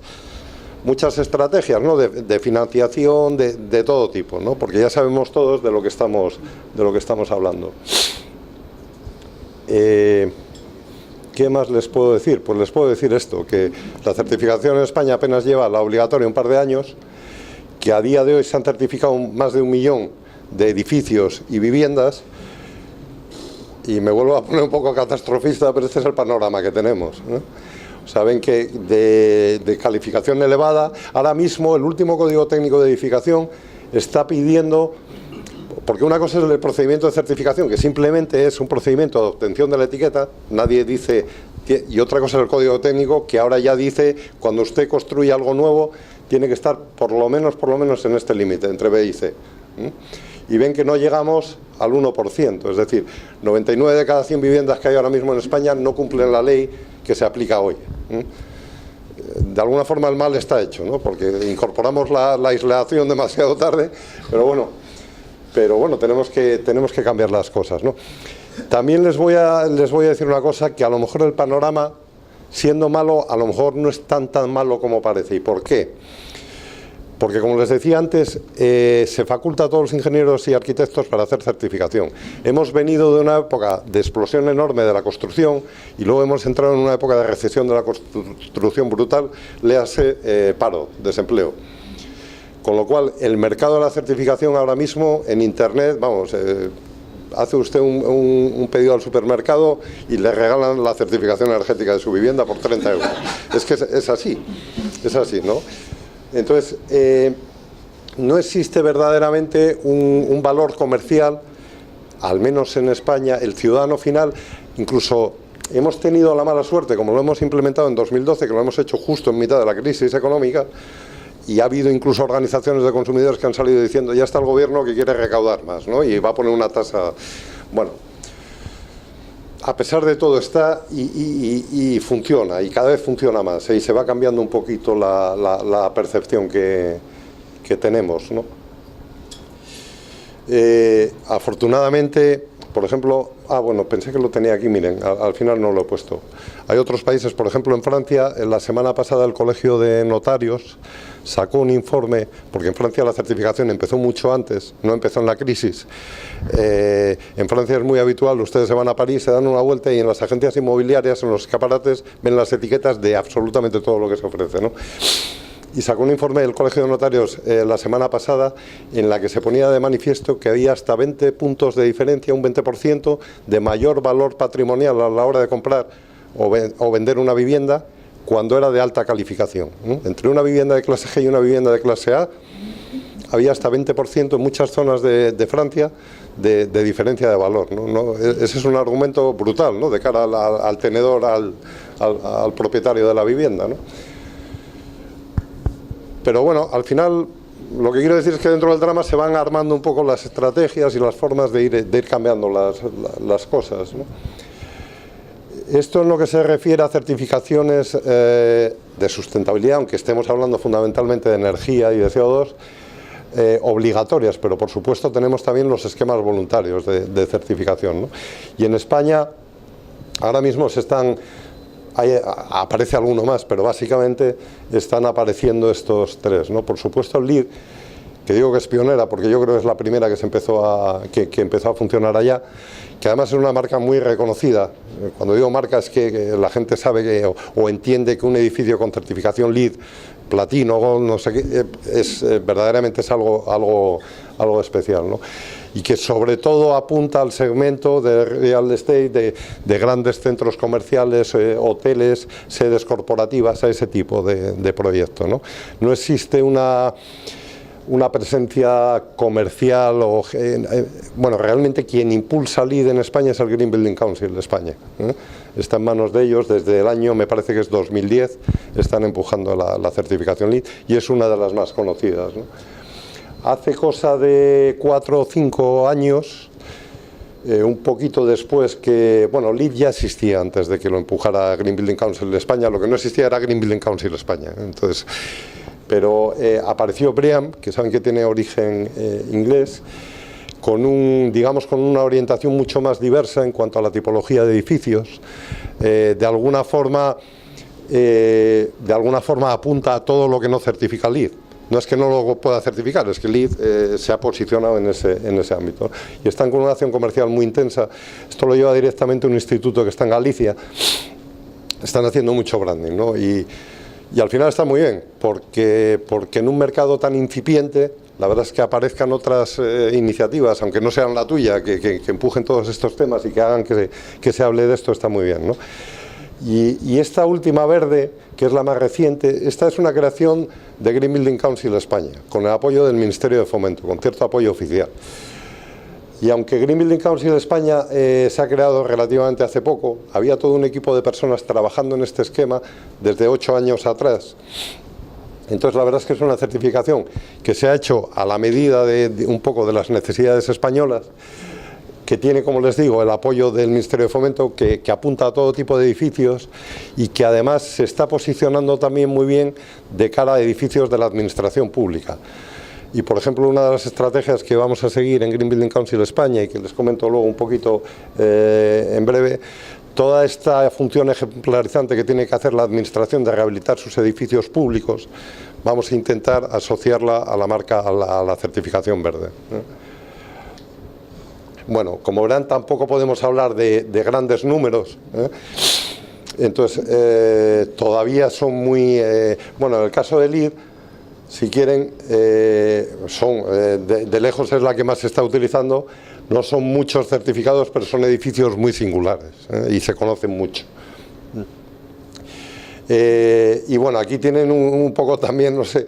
estrategias, ¿no? de financiación de todo tipo, ¿no? Porque ya sabemos todos de lo que estamos hablando. ¿Qué más les puedo decir? Pues les puedo decir esto, que la certificación en España apenas lleva la obligatoria un par de años, que a día de hoy se han certificado más de 1 millón de edificios y viviendas, y me vuelvo a poner un poco catastrofista, pero este es el panorama que tenemos, ¿no? Saben que de calificación elevada, ahora mismo el último Código Técnico de Edificación está pidiendo... Porque una cosa es el procedimiento de certificación, que simplemente es un procedimiento de obtención de la etiqueta, nadie dice... Y otra cosa es el código técnico, que ahora ya dice, cuando usted construye algo nuevo, tiene que estar por lo menos en este límite, entre B y C. Y ven que no llegamos al 1%, es decir, 99 de cada 100 viviendas que hay ahora mismo en España no cumplen la ley que se aplica hoy. De alguna forma el mal está hecho, ¿no? Porque incorporamos la aislación demasiado tarde, pero bueno, tenemos que cambiar las cosas, ¿no? También les voy a decir una cosa, que a lo mejor el panorama, siendo malo, a lo mejor no es tan malo como parece. ¿Y por qué? Porque, como les decía antes, se faculta a todos los ingenieros y arquitectos para hacer certificación. Hemos venido de una época de explosión enorme de la construcción y luego hemos entrado en una época de recesión de la construcción brutal, léase paro, desempleo. Con lo cual, el mercado de la certificación ahora mismo en Internet, vamos, hace usted un pedido al supermercado y le regalan la certificación energética de su vivienda por 30 euros. Es que es así, ¿no? Entonces, no existe verdaderamente un valor comercial, al menos en España, el ciudadano final. Incluso hemos tenido la mala suerte, como lo hemos implementado en 2012, que lo hemos hecho justo en mitad de la crisis económica, y ha habido incluso organizaciones de consumidores que han salido diciendo ya está el gobierno que quiere recaudar más, ¿no? Y va a poner una tasa. Bueno, a pesar de todo está y funciona, y cada vez funciona más, y se va cambiando un poquito la percepción que tenemos, ¿no? Afortunadamente, por ejemplo, bueno, pensé que lo tenía aquí, miren, al final no lo he puesto. Hay otros países, por ejemplo en Francia, la semana pasada el Colegio de Notarios sacó un informe, porque en Francia la certificación empezó mucho antes, no empezó en la crisis. En Francia es muy habitual, ustedes se van a París, se dan una vuelta y en las agencias inmobiliarias, en los escaparates, ven las etiquetas de absolutamente todo lo que se ofrece, ¿no? Y sacó un informe del Colegio de Notarios la semana pasada en la que se ponía de manifiesto que había hasta 20 puntos de diferencia, un 20% de mayor valor patrimonial a la hora de comprar o vender una vivienda cuando era de alta calificación, ¿no? Entre una vivienda de clase G y una vivienda de clase A había hasta 20% en muchas zonas de Francia de diferencia de valor, ¿no? Ese es un argumento brutal, ¿no? De cara al tenedor, al propietario de la vivienda, ¿no? Pero bueno, al final lo que quiero decir es que dentro del drama se van armando un poco las estrategias y las formas de ir cambiando las cosas, ¿no? Esto en lo que se refiere a certificaciones de sustentabilidad, aunque estemos hablando fundamentalmente de energía y de CO2, obligatorias, pero por supuesto tenemos también los esquemas voluntarios de certificación, ¿no? Y en España ahora mismo aparece alguno más, pero básicamente están apareciendo estos tres, ¿no? Por supuesto el LEED, que digo que es pionera porque yo creo que es la primera que empezó a funcionar allá, que además es una marca muy reconocida. Cuando digo marca es que la gente sabe o entiende que un edificio con certificación LEED, platino, gold, no sé qué, verdaderamente es algo especial, ¿no? Y que sobre todo apunta al segmento de real estate, de grandes centros comerciales, hoteles, sedes corporativas, a ese tipo de proyecto, ¿no? No existe una presencia comercial bueno, realmente quien impulsa LEED en España es el Green Building Council de España, ¿eh? Está en manos de ellos desde el año, me parece que es 2010, están empujando la certificación LEED y es una de las más conocidas, ¿no? Hace cosa de 4 o 5 años, un poquito después que, bueno, LEED ya existía antes de que lo empujara Green Building Council de España, lo que no existía era Green Building Council de España, entonces, pero apareció BREEAM, que saben que tiene origen inglés, con una orientación mucho más diversa en cuanto a la tipología de edificios, de alguna forma apunta a todo lo que no certifica LEED. No es que no lo pueda certificar, es que LEED se ha posicionado en ese ámbito. Y están con una acción comercial muy intensa. Esto lo lleva directamente un instituto que está en Galicia. Están haciendo mucho branding, ¿no? Y al final está muy bien, porque en un mercado tan incipiente, la verdad es que aparezcan otras iniciativas, aunque no sean la tuya, que empujen todos estos temas y que hagan que se hable de esto, está muy bien, ¿no? Y esta última verde, que es la más reciente, esta es una creación de Green Building Council España, con el apoyo del Ministerio de Fomento, con cierto apoyo oficial. Y aunque Green Building Council España se ha creado relativamente hace poco, había todo un equipo de personas trabajando en este esquema desde 8 años atrás. Entonces la verdad es que es una certificación que se ha hecho a la medida de un poco de las necesidades españolas, que tiene, como les digo, el apoyo del Ministerio de Fomento, que apunta a todo tipo de edificios y que además se está posicionando también muy bien de cara a edificios de la administración pública. Y, por ejemplo, una de las estrategias que vamos a seguir en Green Building Council España, y que les comento luego un poquito en breve, toda esta función ejemplarizante que tiene que hacer la Administración de rehabilitar sus edificios públicos, vamos a intentar asociarla a la marca, a la certificación verde. Bueno, como verán, tampoco podemos hablar de grandes números, entonces todavía son muy... bueno, en el caso del LEED, si quieren, de lejos es la que más se está utilizando. No son muchos certificados, pero son edificios muy singulares, y se conocen mucho. Y bueno, aquí tienen un poco también, no sé,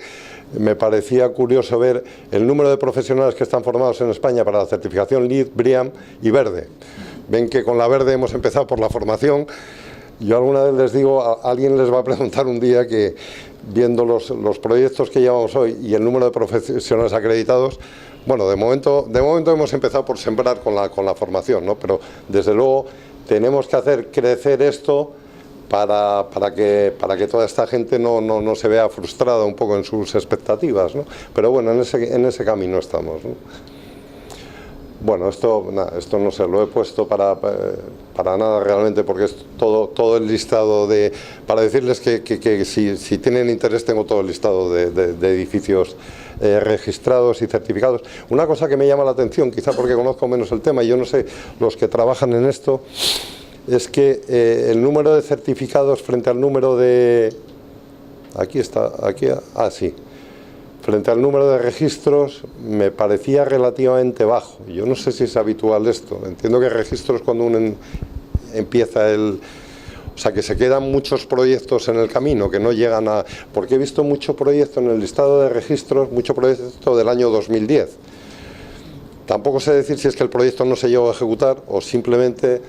me parecía curioso ver el número de profesionales que están formados en España para la certificación LEED, BREEAM y Verde. Ven que con la Verde hemos empezado por la formación. Yo alguna vez les digo, a alguien les va a preguntar un día que, viendo los proyectos que llevamos hoy y el número de profesionales acreditados, bueno, de momento hemos empezado por sembrar con la formación, ¿no? Pero desde luego tenemos que hacer crecer esto para que toda esta gente no se vea frustrada un poco en sus expectativas, ¿no? Pero bueno, en ese camino estamos, ¿no? Bueno, esto no sé, lo he puesto para nada realmente, porque es todo el listado para decirles que si tienen interés, tengo todo el listado de edificios registrados y certificados. Una cosa que me llama la atención, quizá porque conozco menos el tema, y yo no sé los que trabajan en esto, es que el número de certificados frente al número de... sí. Frente al número de registros me parecía relativamente bajo. Yo no sé si es habitual esto. Entiendo que registros cuando uno empieza o sea, que se quedan muchos proyectos en el camino, que no llegan a... Porque he visto mucho proyecto en el listado de registros, mucho proyecto del año 2010. Tampoco sé decir si es que el proyecto no se llegó a ejecutar o simplemente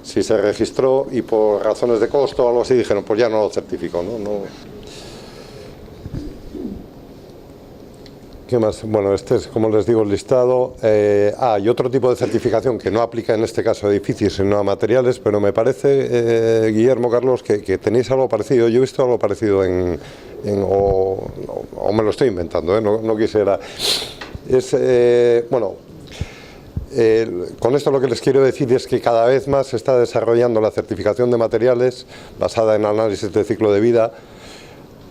si se registró y por razones de costo o algo así dijeron, pues ya no lo certifico, ¿no? ¿Qué más? Bueno, este es, como les digo, el listado. Y otro tipo de certificación que no aplica en este caso a edificios, sino a materiales, pero me parece, Guillermo, Carlos, que tenéis algo parecido. Yo he visto algo parecido o me lo estoy inventando, no quisiera. Con esto lo que les quiero decir es que cada vez más se está desarrollando la certificación de materiales basada en análisis de ciclo de vida.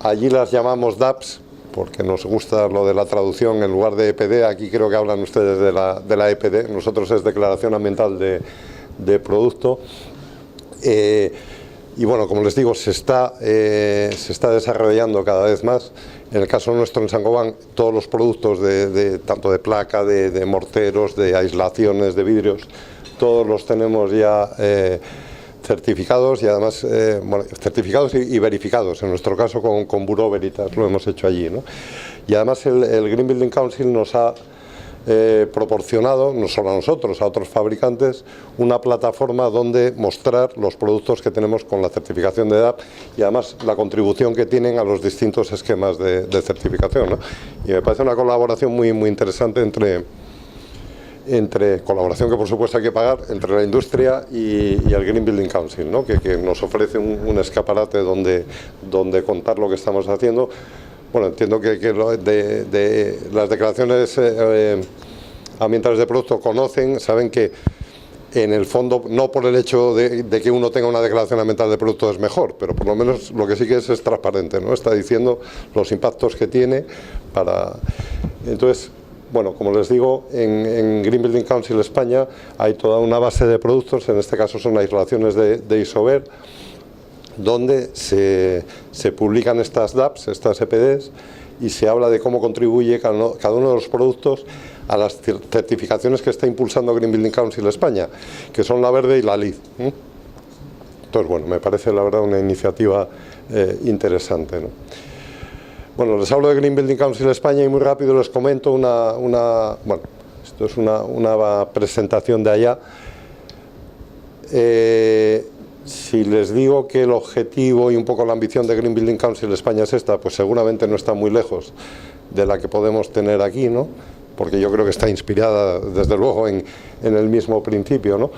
Allí las llamamos DAPS, porque nos gusta lo de la traducción en lugar de EPD. Aquí creo que hablan ustedes de la EPD, nosotros es Declaración Ambiental de Producto. Y bueno, como les digo, se está desarrollando cada vez más. En el caso nuestro en Saint-Gobain, todos los productos tanto de placa, de morteros, de aislaciones, de vidrios, todos los tenemos ya certificados, y además certificados y verificados, en nuestro caso con Bureau Veritas lo hemos hecho allí, ¿no? Y además el Green Building Council nos ha proporcionado, no solo a nosotros, a otros fabricantes, una plataforma donde mostrar los productos que tenemos con la certificación de DAP y además la contribución que tienen a los distintos esquemas de certificación, ¿no? Y me parece una colaboración muy interesante entre colaboración que por supuesto hay que pagar entre la industria y el Green Building Council, ¿no? que nos ofrece un escaparate donde contar lo que estamos haciendo. Bueno, entiendo que de las declaraciones ambientales de producto saben que en el fondo, no por el hecho de que uno tenga una declaración ambiental de producto es mejor, pero por lo menos lo que sí que es transparente, ¿no? Está diciendo los impactos que tiene Entonces, bueno, como les digo, en Green Building Council España hay toda una base de productos, en este caso son aislaciones de Isover, donde se publican estas DAPs, estas EPDs, y se habla de cómo contribuye cada uno de los productos a las certificaciones que está impulsando Green Building Council España, que son la Verde y la LEED. Entonces, bueno, me parece la verdad una iniciativa interesante, ¿no? Bueno, les hablo de Green Building Council España y muy rápido les comento bueno, esto es una presentación de allá. Si les digo que el objetivo y un poco la ambición de Green Building Council España es esta, pues seguramente no está muy lejos de la que podemos tener aquí, ¿no? porque yo creo que está inspirada desde luego en el mismo principio, ¿no?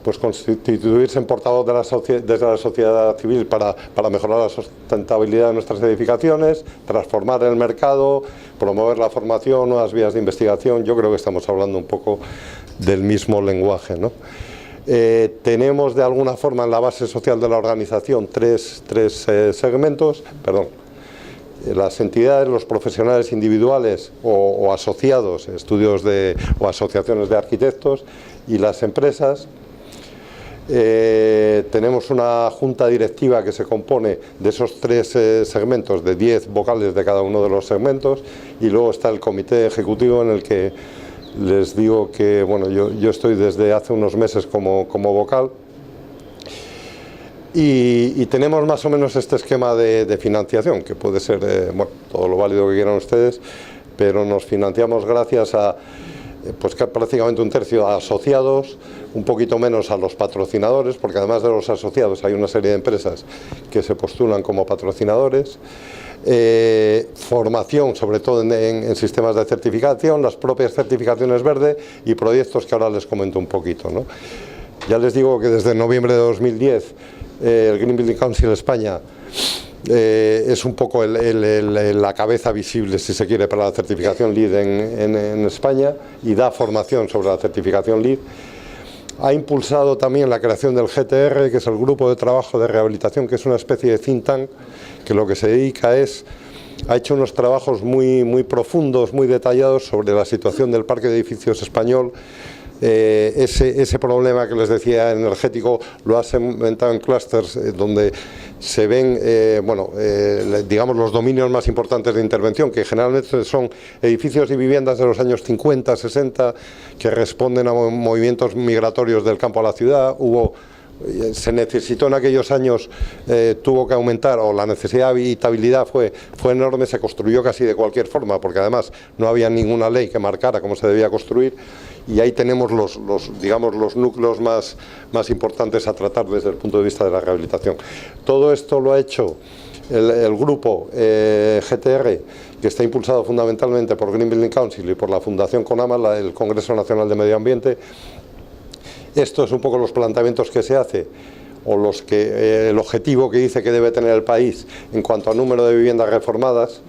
Pues constituirse en portavoz desde la sociedad civil para mejorar la sustentabilidad de nuestras edificaciones, transformar el mercado, promover la formación, nuevas vías de investigación. Yo creo que estamos hablando un poco del mismo lenguaje, ¿no? Tenemos de alguna forma en la base social de la organización tres segmentos, las entidades, los profesionales individuales o asociados, estudios o asociaciones de arquitectos, y las empresas. Tenemos una junta directiva que se compone de esos tres segmentos, de 10 vocales de cada uno de los segmentos, y luego está el comité ejecutivo, en el que les digo que bueno, yo estoy desde hace unos meses como vocal, y tenemos más o menos este esquema de financiación, que puede ser bueno, todo lo válido que quieran ustedes, pero nos financiamos gracias a pues que prácticamente un tercio a asociados, un poquito menos a los patrocinadores, porque además de los asociados hay una serie de empresas que se postulan como patrocinadores, formación sobre todo en sistemas de certificación, las propias certificaciones verde y proyectos que ahora les comento un poquito, ¿no? Ya les digo que desde noviembre de 2010 el Green Building Council España es un poco la cabeza visible, si se quiere, para la certificación LEED en España, y da formación sobre la certificación LEED. Ha impulsado también la creación del GTR, que es el Grupo de Trabajo de Rehabilitación, que es una especie de think tank, que lo que se dedica ha hecho unos trabajos muy profundos, muy detallados sobre la situación del parque de edificios español. Ese problema que les decía energético lo ha segmentado en clústeres donde se ven digamos los dominios más importantes de intervención, que generalmente son edificios y viviendas de los años 50, 60, que responden a movimientos migratorios del campo a la ciudad. Se necesitó en aquellos años, tuvo que aumentar, o la necesidad de habitabilidad fue enorme, se construyó casi de cualquier forma, porque además no había ninguna ley que marcara cómo se debía construir, y ahí tenemos los núcleos más importantes a tratar desde el punto de vista de la rehabilitación. Todo esto lo ha hecho el grupo GTR, que está impulsado fundamentalmente por Green Building Council y por la Fundación CONAMA, el Congreso Nacional de Medio Ambiente. Esto es un poco los planteamientos que se hace, o el objetivo que dice que debe tener el país en cuanto al número de viviendas reformadas.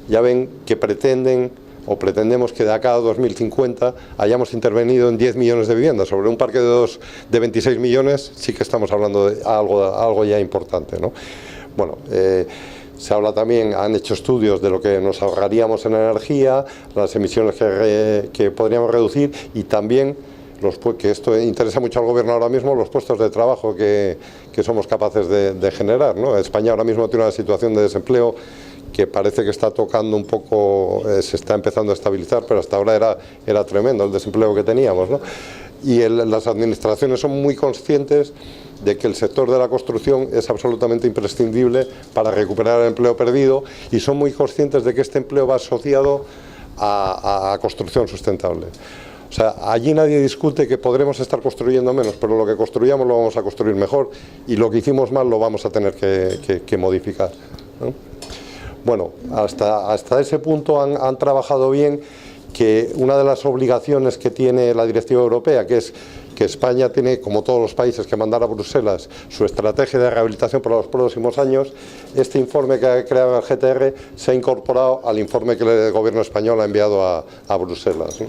Ya ven que pretendemos que de acá a 2050 hayamos intervenido en 10 millones de viviendas. Sobre un parque de 26 millones sí que estamos hablando de algo ya importante, ¿no? Bueno, se habla también, han hecho estudios de lo que nos ahorraríamos en energía, las emisiones que podríamos reducir, y también que esto interesa mucho al gobierno ahora mismo, los puestos de trabajo que somos capaces de generar, ¿no? España ahora mismo tiene una situación de desempleo que parece que está tocando un poco, se está empezando a estabilizar, pero hasta ahora era tremendo el desempleo que teníamos, ¿no? Y las administraciones son muy conscientes de que el sector de la construcción es absolutamente imprescindible para recuperar el empleo perdido, y son muy conscientes de que este empleo va asociado a construcción sustentable. O sea, allí nadie discute que podremos estar construyendo menos, pero lo que construyamos lo vamos a construir mejor, y lo que hicimos mal lo vamos a tener que modificar, ¿no? Bueno, hasta ese punto han trabajado bien, que una de las obligaciones que tiene la Directiva Europea, que es que España tiene, como todos los países, que mandar a Bruselas su estrategia de rehabilitación para los próximos años. Este informe que ha creado el GTR se ha incorporado al informe que el gobierno español ha enviado a Bruselas, ¿no?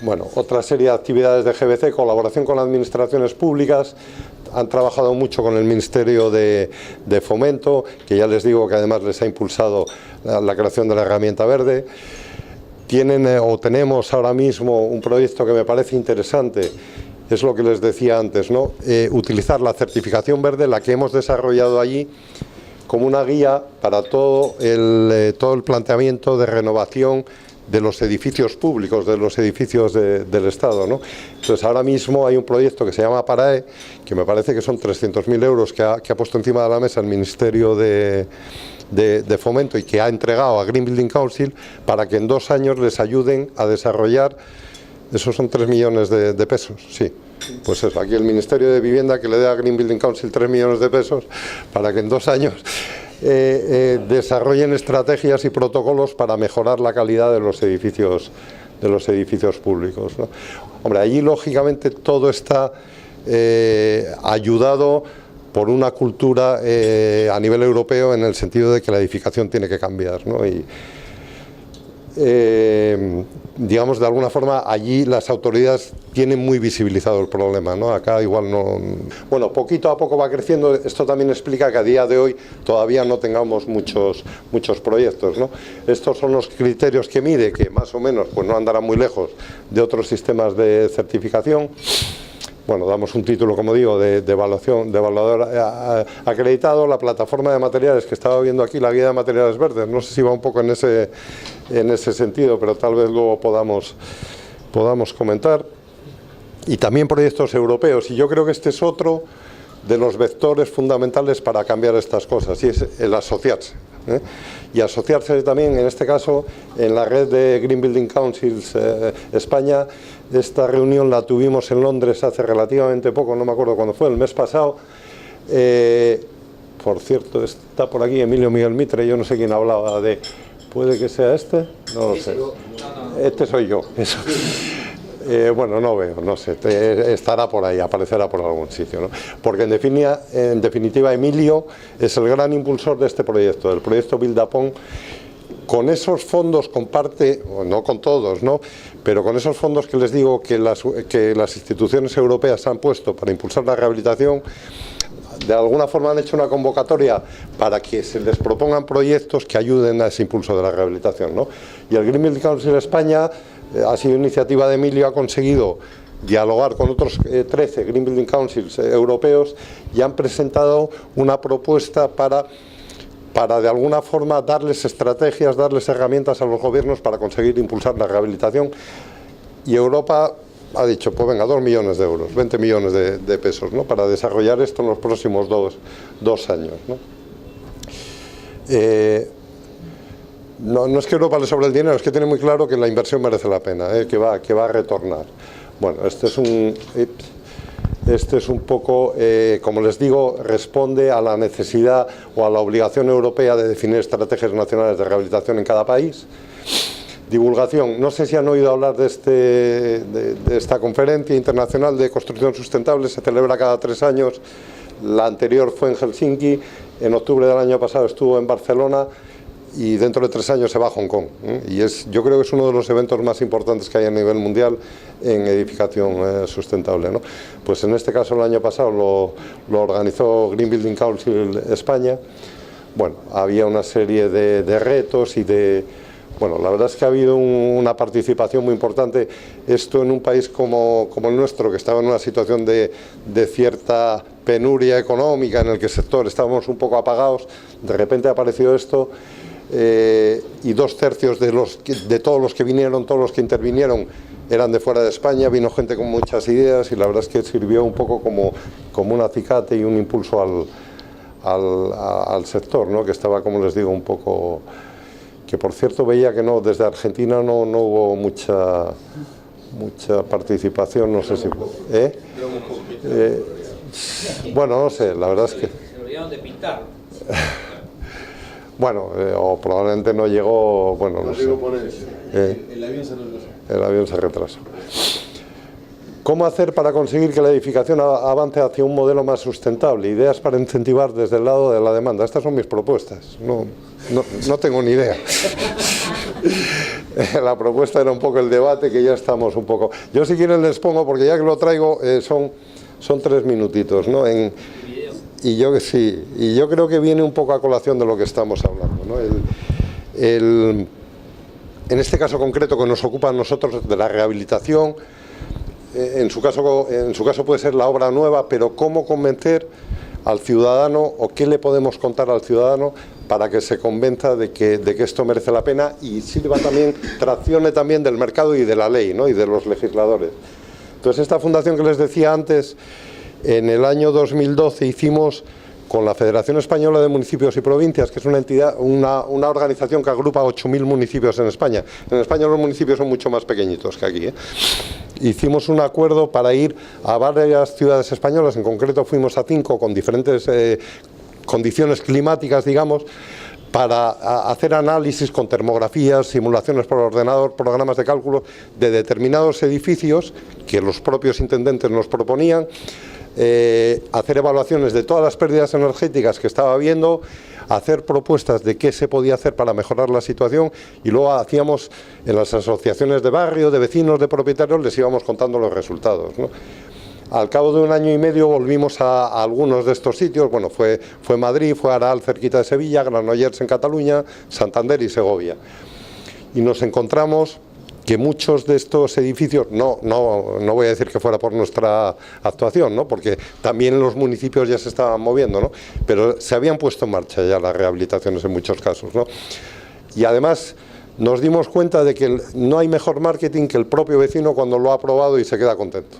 Bueno, otra serie de actividades de GBC, colaboración con administraciones públicas. Han trabajado mucho con el Ministerio de Fomento, que ya les digo que además les ha impulsado la creación de la herramienta verde. Tenemos ahora mismo un proyecto que me parece interesante, es lo que les decía antes, ¿no? Utilizar la certificación verde, la que hemos desarrollado allí, como una guía para todo el planteamiento de renovación de los edificios públicos, de los edificios del Estado, ¿no? Entonces ahora mismo hay un proyecto que se llama PARAE, que me parece que son 300.000 euros que ha puesto encima de la mesa el Ministerio de Fomento, y que ha entregado a Green Building Council, para que en 2 años les ayuden a desarrollar. Esos son 3 millones de pesos, sí. Pues eso, aquí el Ministerio de Vivienda que le dé a Green Building Council 3 millones de pesos para que en 2 años desarrollen estrategias y protocolos para mejorar la calidad de los edificios públicos, ¿no? Hombre, allí lógicamente todo está ayudado por una cultura a nivel europeo, en el sentido de que la edificación tiene que cambiar, ¿no? Y digamos, de alguna forma allí las autoridades tienen muy visibilizado el problema, ¿no? Acá igual no. Bueno, poquito a poco va creciendo. Esto también explica que a día de hoy todavía no tengamos muchos proyectos, ¿no? Estos son los criterios que mide, que más o menos pues no andarán muy lejos de otros sistemas de certificación. Bueno, damos un título, como digo, de evaluación, de evaluador acreditado. La plataforma de materiales que estaba viendo aquí, la guía de materiales verdes, no sé si va un poco en ese sentido, pero tal vez luego podamos comentar. Y también proyectos europeos, y yo creo que este es otro de los vectores fundamentales para cambiar estas cosas, y es el asociarse, ¿eh? Y asociarse también, en este caso, en la red de Green Building Councils España. Esta reunión la tuvimos en Londres hace relativamente poco, no me acuerdo cuándo fue, el mes pasado. Por cierto, está por aquí Emilio Miguel Mitre, yo no sé quién hablaba de... ¿Puede que sea este? No lo sé. Este soy yo. Eso. Bueno, no veo, no sé, estará por ahí, aparecerá por algún sitio, ¿no? Porque en definitiva Emilio es el gran impulsor de este proyecto, del proyecto Buildupon. Con esos fondos comparte, no con todos, ¿no?, pero con esos fondos que les digo que las instituciones europeas han puesto para impulsar la rehabilitación, de alguna forma han hecho una convocatoria para que se les propongan proyectos que ayuden a ese impulso de la rehabilitación, ¿no? Y el Green Building Council España ha sido iniciativa de Emilio, ha conseguido dialogar con otros 13 Green Building Councils europeos y han presentado una propuesta para de alguna forma darles estrategias, darles herramientas a los gobiernos para conseguir impulsar la rehabilitación. Y Europa ha dicho, pues venga, 2 millones de euros, 20 millones de pesos, ¿no?, para desarrollar esto en los próximos dos años, ¿no? No es que Europa le sobre el dinero, es que tiene muy claro que la inversión merece la pena, que va a retornar. Bueno, este es un poco, como les digo, responde a la necesidad o a la obligación europea de definir estrategias nacionales de rehabilitación en cada país. Divulgación, no sé si han oído hablar de esta conferencia internacional de construcción sustentable, se celebra cada 3 años, la anterior fue en Helsinki, en octubre del año pasado estuvo en Barcelona y dentro de 3 años se va a Hong Kong, y yo creo que es uno de los eventos más importantes que hay a nivel mundial en edificación sustentable, ¿no? Pues en este caso el año pasado lo organizó Green Building Council España. Bueno, había una serie de retos y bueno, la verdad es que ha habido una participación muy importante. Esto en un país como el nuestro, que estaba en una situación de cierta penuria económica, en el que el sector estábamos un poco apagados, de repente apareció esto, y 2/3 de todos los que vinieron, todos los que intervinieron, eran de fuera de España. Vino gente con muchas ideas y la verdad es que sirvió un poco como un acicate y un impulso al sector, ¿no?, que estaba, como les digo, un poco... Que por cierto veía que desde Argentina no hubo mucha participación, no sé si... bueno, no sé, la verdad es que... Se olvidaron de pintar. Bueno, o probablemente no llegó, bueno, no sé. El avión se retrasó. El avión se retrasó. ¿Cómo hacer para conseguir que la edificación avance hacia un modelo más sustentable? Ideas para incentivar desde el lado de la demanda. Estas son mis propuestas. No tengo ni idea. La propuesta era un poco el debate, que ya estamos un poco... Yo si quieren les pongo, porque ya que lo traigo, son 3 minutitos, ¿no? Y yo creo que viene un poco a colación de lo que estamos hablando, ¿no? En este caso concreto que nos ocupa a nosotros, de la rehabilitación, en su caso puede ser la obra nueva, pero cómo convencer al ciudadano, o qué le podemos contar al ciudadano para que se convenza de que esto merece la pena y sirva también, traccione también del mercado y de la ley, ¿no?, y de los legisladores. Entonces, esta fundación que les decía antes, en el año 2012 hicimos con la Federación Española de Municipios y Provincias, que es una entidad, una organización que agrupa 8.000 municipios en España. En España los municipios son mucho más pequeñitos que aquí, ¿eh? Hicimos un acuerdo para ir a varias ciudades españolas, en concreto fuimos a 5 con diferentes condiciones climáticas, digamos, para hacer análisis con termografías, simulaciones por ordenador, programas de cálculo de determinados edificios que los propios intendentes nos proponían, hacer evaluaciones de todas las pérdidas energéticas que estaba habiendo, hacer propuestas de qué se podía hacer para mejorar la situación, y luego hacíamos en las asociaciones de barrio, de vecinos, de propietarios, les íbamos contando los resultados, ¿no? Al cabo de 1 año y medio volvimos a algunos de estos sitios. Bueno, fue Madrid, fue Aral, cerquita de Sevilla, Granollers en Cataluña, Santander y Segovia. Y nos encontramos que muchos de estos edificios, no voy a decir que fuera por nuestra actuación, ¿no?, porque también los municipios ya se estaban moviendo, ¿no?, pero se habían puesto en marcha ya las rehabilitaciones en muchos casos, ¿no? Y además nos dimos cuenta de que no hay mejor marketing que el propio vecino cuando lo ha probado y se queda contento.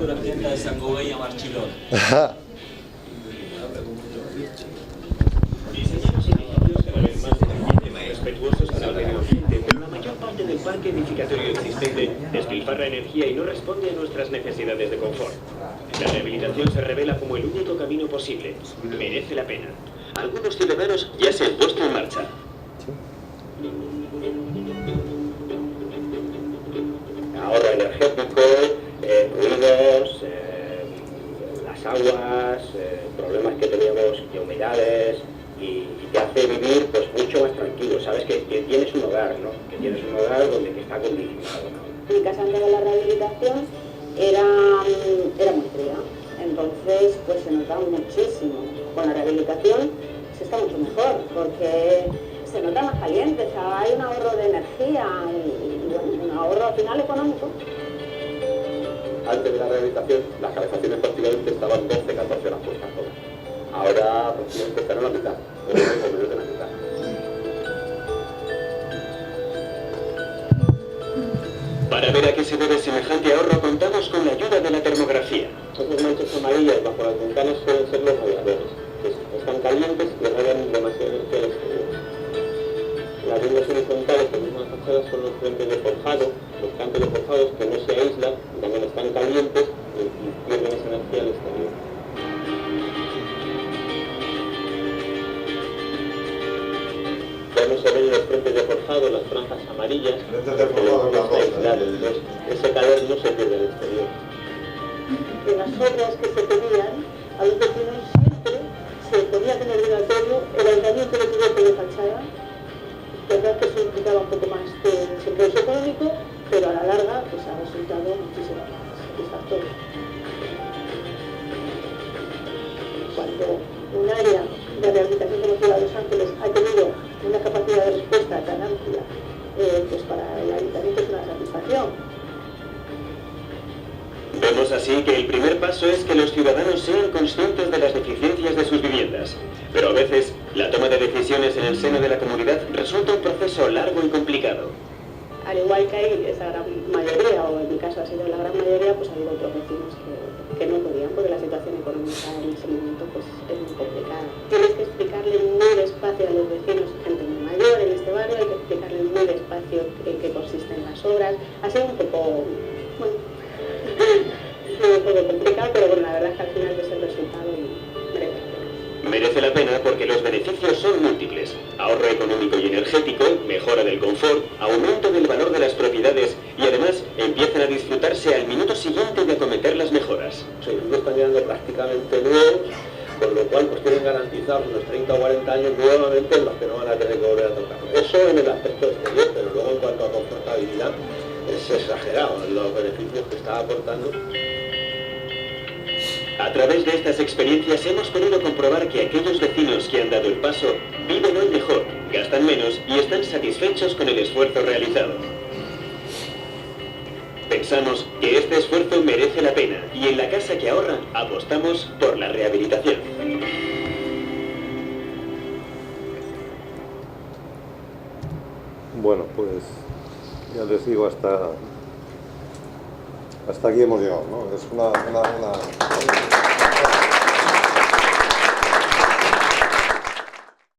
La presidenta de San Gobey a Barcelona. Diseñamos edificios cada vez más eficientes, más respetuosos con el medio ambiente, pero la mayor parte del parque edificatorio existente despilfarra energía y no responde a nuestras necesidades de confort. La rehabilitación se revela como el único camino posible. Merece la pena. Algunos ciudadanos ya se han puesto en marcha. Ahorro energético, ruidos, las aguas, problemas que teníamos de humedades, y te hace vivir pues mucho más tranquilo. Sabes que tienes un hogar, ¿no? Que tienes un hogar donde que está acondicionado, ¿no? Mi casa antes de la rehabilitación era muy fría, entonces pues se notaba muchísimo. Con la rehabilitación se está mucho mejor porque se nota más caliente, o sea, hay un ahorro de energía y bueno, un ahorro al final económico. Antes de la rehabilitación, las calefacciones prácticamente estaban 12-14 horas puestas todas. Ahora prácticamente están a la mitad, o menos de la mitad. Para ver a qué se debe semejante ahorro, contamos con la ayuda de la termografía. Esas manchas amarillas bajo las ventanas suelen ser los radiadores, que están calientes y irradian demasiada energía al exterior. Las líneas horizontales que tenemos en la fachada son los frentes de forjado, los cantos de forjados que no se aíslan, también están calientes y pierden esa energía al exterior. Ya no se ven los frentes de forjado, las franjas amarillas, ese calor no se pierde al exterior. De las obras que se pedían, a los vecinos siempre se ponía como obligatorio el aislamiento de cubierto de fachada. Es verdad que eso implicaba un poco más de desembolso económico, pero a la larga pues ha resultado muchísimo más satisfactorio. Cuando un área de rehabilitación como Ciudad de Los Ángeles ha tenido una capacidad de respuesta tan amplia, pues para el ayuntamiento es una satisfacción. Vemos así que el primer paso es que los ciudadanos sean conscientes de las deficiencias de sus viviendas. Pero a veces, la toma de decisiones en el seno de la comunidad resulta un proceso largo y complicado. Al igual que hay esa gran mayoría, o en mi caso ha sido la gran mayoría, pues ha habido otros vecinos que no podían, porque la situación económica en ese momento pues, es muy complicada. Tienes que explicarle muy despacio a los vecinos, gente muy mayor en este barrio, hay que explicarle muy despacio en qué consisten las obras. Ha sido un poco, bueno, un poco complicado, pero bueno, la verdad es que al final es el resultado y merece la pena. Merece la pena porque los beneficios son múltiples. Ahorro económico y energético, mejora del confort, aumento del valor de las propiedades y además empiezan a disfrutarse al minuto siguiente de acometer las mejoras. Los edificios están quedando prácticamente nuevos, con lo cual pues tienen garantizados unos 30 o 40 años nuevamente en los que no van a tener que volver a tocar. Eso en el aspecto exterior, pero luego en cuanto a confortabilidad es exagerado los beneficios que está aportando. A través de estas experiencias hemos podido comprobar que aquellos vecinos que han dado el paso viven hoy mejor, gastan menos y están satisfechos con el esfuerzo realizado. Pensamos que este esfuerzo merece la pena y en la Casa que Ahorra apostamos por la rehabilitación. Bueno, pues ya les digo, hasta aquí hemos llegado, ¿no? Es una